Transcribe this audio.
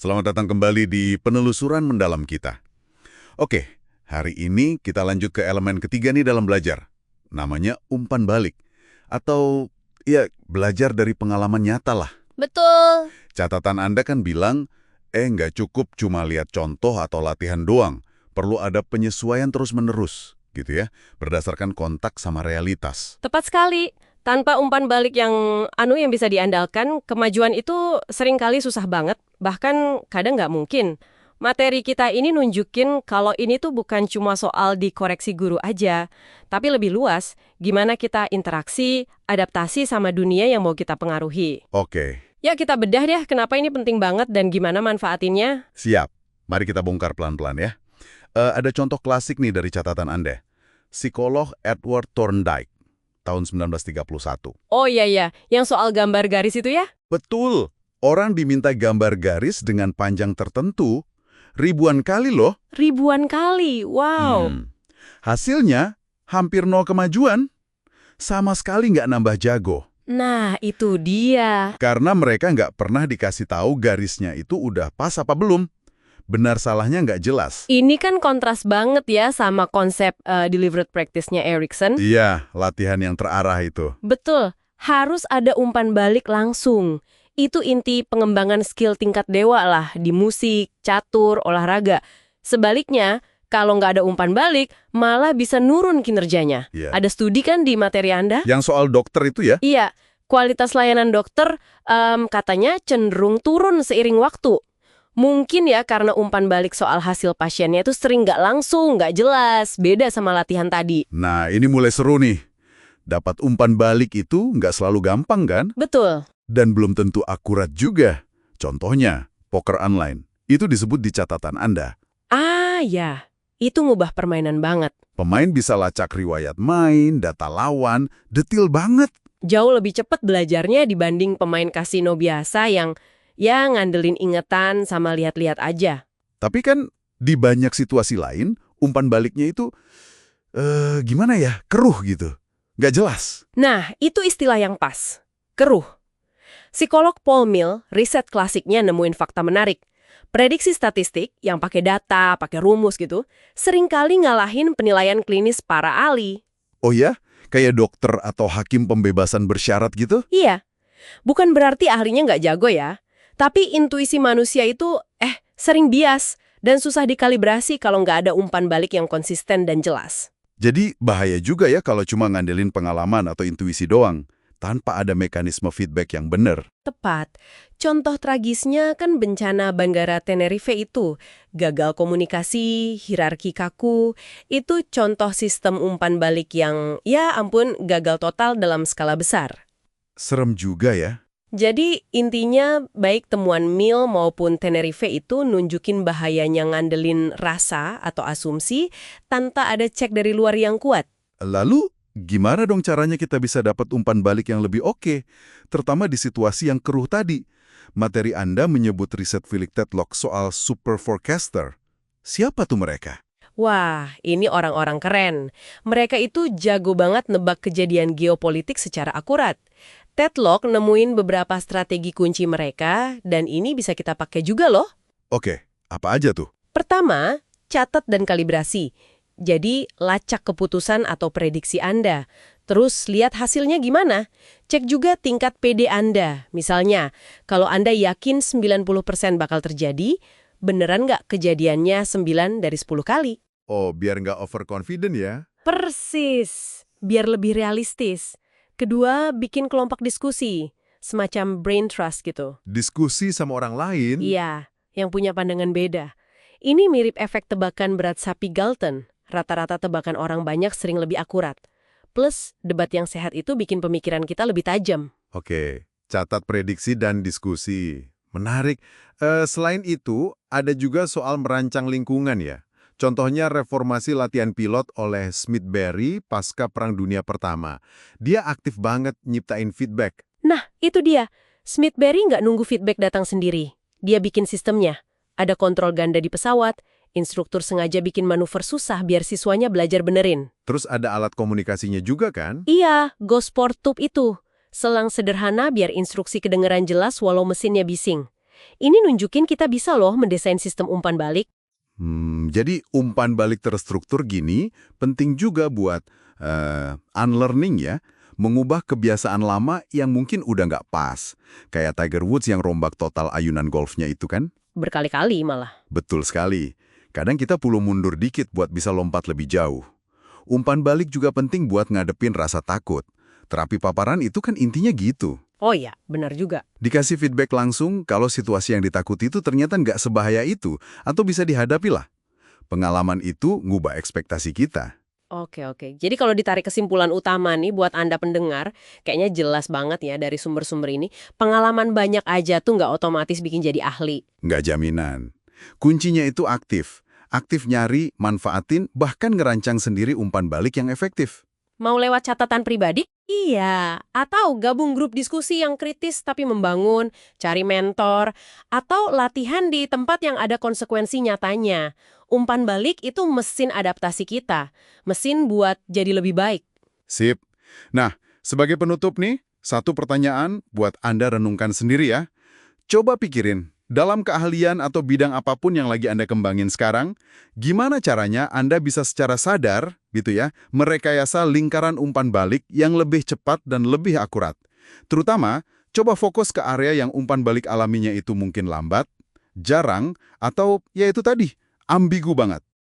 Selamat datang kembali di penelusuran mendalam kita. Oke, hari ini kita lanjut ke elemen ketiga nih dalam belajar. Namanya umpan balik. Atau, ya, belajar dari pengalaman nyata lah. Betul. Catatan Anda kan bilang, nggak cukup cuma lihat contoh atau latihan doang. Perlu ada penyesuaian terus-menerus, gitu ya, berdasarkan kontak sama realitas. Tepat sekali. Tanpa umpan balik yang bisa diandalkan, kemajuan itu seringkali susah banget, bahkan kadang nggak mungkin. Materi kita ini nunjukin kalau ini tuh bukan cuma soal dikoreksi guru aja, tapi lebih luas, gimana kita interaksi, adaptasi sama dunia yang mau kita pengaruhi. Oke, Ya kita bedah deh kenapa ini penting banget dan gimana manfaatinnya. siap. Mari kita bongkar pelan-pelan ya. Ada contoh klasik nih dari catatan Anda. Psikolog Edward Thorndike, tahun 1931. Oh iya, yang soal gambar garis itu ya? Betul, orang diminta gambar garis dengan panjang tertentu ribuan kali loh. Ribuan kali, wow. Hasilnya hampir nol kemajuan. Sama sekali nggak nambah jago. Nah, itu dia. Karena mereka nggak pernah dikasih tahu garisnya itu udah pas apa belum. Benar salahnya nggak jelas. Ini kan kontras banget ya sama konsep deliberate practice-nya Erikson. Iya, latihan yang terarah itu. Betul, harus ada umpan balik langsung. Itu inti pengembangan skill tingkat dewa lah di musik, catur, olahraga. Sebaliknya, kalau nggak ada umpan balik, malah bisa nurun kinerjanya. Iya. Ada studi kan di materi Anda? Yang soal dokter itu ya? Iya, kualitas layanan dokter katanya cenderung turun seiring waktu. Mungkin ya karena umpan balik soal hasil pasiennya itu sering nggak langsung, nggak jelas, beda sama latihan tadi. Nah, ini mulai seru nih. Dapat umpan balik itu nggak selalu gampang kan? Betul. Dan belum tentu akurat juga. Contohnya, poker online. Itu disebut di catatan Anda. Ah ya, itu ngubah permainan banget. Pemain bisa lacak riwayat main, data lawan, detil banget. Jauh lebih cepat belajarnya dibanding pemain kasino biasa yang ya ngandelin ingetan sama lihat-lihat aja. Tapi kan di banyak situasi lain, umpan baliknya itu, gimana ya, keruh gitu. Nggak jelas. Nah, itu istilah yang pas. Keruh. Psikolog Paul Mill, riset klasiknya nemuin fakta menarik. Prediksi statistik yang pakai data, pakai rumus gitu, seringkali ngalahin penilaian klinis para ahli. Oh ya? Kayak dokter atau hakim pembebasan bersyarat gitu? Iya, bukan berarti ahlinya nggak jago ya. Tapi intuisi manusia itu sering bias dan susah dikalibrasi kalau nggak ada umpan balik yang konsisten dan jelas. Jadi bahaya juga ya kalau cuma ngandelin pengalaman atau intuisi doang, tanpa ada mekanisme feedback yang benar. Tepat. Contoh tragisnya kan bencana Bandara Tenerife itu. Gagal komunikasi, hierarki kaku. Itu contoh sistem umpan balik yang, ya ampun, gagal total dalam skala besar. Serem juga ya. Jadi intinya baik temuan Mill maupun Tenerife itu nunjukin bahayanya ngandelin rasa atau asumsi tanpa ada cek dari luar yang kuat. Lalu, gimana dong caranya kita bisa dapat umpan balik yang lebih oke, terutama di situasi yang keruh tadi? Materi Anda menyebut riset Philip Tetlock soal super forecaster. Siapa tuh mereka? Wah, ini orang-orang keren. Mereka itu jago banget nebak kejadian geopolitik secara akurat. Tetlock nemuin beberapa strategi kunci mereka, dan ini bisa kita pakai juga loh. Oke, apa aja tuh? Pertama, catat dan kalibrasi. Jadi, lacak keputusan atau prediksi Anda. Terus, lihat hasilnya gimana. Cek juga tingkat PD Anda. Misalnya, kalau Anda yakin 90% bakal terjadi, beneran nggak kejadiannya 9 dari 10 kali? Oh, biar nggak overconfident ya? Persis, biar lebih realistis. Kedua, bikin kelompok diskusi, semacam brain trust gitu. Diskusi sama orang lain? Iya, yang punya pandangan beda. Ini mirip efek tebakan berat sapi Galton. Rata-rata tebakan orang banyak sering lebih akurat. Plus, debat yang sehat itu bikin pemikiran kita lebih tajam. Oke, catat prediksi dan diskusi. Menarik. Selain itu, ada juga soal merancang lingkungan ya. Contohnya reformasi latihan pilot oleh Smithberry pasca Perang Dunia Pertama. Dia aktif banget nyiptain feedback. Nah, itu dia. Smithberry nggak nunggu feedback datang sendiri. Dia bikin sistemnya. Ada kontrol ganda di pesawat, instruktur sengaja bikin manuver susah biar siswanya belajar benerin. Terus ada alat komunikasinya juga kan? Iya, Ghost Port Tube itu. Selang sederhana biar instruksi kedengeran jelas walau mesinnya bising. Ini nunjukin kita bisa loh mendesain sistem umpan balik. Jadi umpan balik terstruktur gini penting juga buat unlearning ya, mengubah kebiasaan lama yang mungkin udah nggak pas. Kayak Tiger Woods yang rombak total ayunan golfnya itu kan? Berkali-kali malah. Betul sekali. Kadang kita perlu mundur dikit buat bisa lompat lebih jauh. Umpan balik juga penting buat ngadepin rasa takut. Terapi paparan itu kan intinya gitu. Oh iya, benar juga. Dikasih feedback langsung kalau situasi yang ditakuti itu ternyata nggak sebahaya itu, atau bisa dihadapi lah. Pengalaman itu ngubah ekspektasi kita. Oke. Jadi kalau ditarik kesimpulan utama nih buat Anda pendengar, kayaknya jelas banget ya dari sumber-sumber ini, pengalaman banyak aja tuh nggak otomatis bikin jadi ahli. Nggak jaminan. Kuncinya itu aktif. Aktif nyari, manfaatin, bahkan ngerancang sendiri umpan balik yang efektif. Mau lewat catatan pribadi? Iya. Atau gabung grup diskusi yang kritis tapi membangun, cari mentor, atau latihan di tempat yang ada konsekuensi nyatanya. Umpan balik itu mesin adaptasi kita. Mesin buat jadi lebih baik. Sip. Nah, sebagai penutup nih, satu pertanyaan buat Anda renungkan sendiri ya. Coba pikirin, dalam keahlian atau bidang apapun yang lagi Anda kembangin sekarang, gimana caranya Anda bisa secara sadar, gitu ya, merekayasa lingkaran umpan balik yang lebih cepat dan lebih akurat. Terutama, coba fokus ke area yang umpan balik alaminya itu mungkin lambat, jarang, atau ya itu tadi, ambigu banget.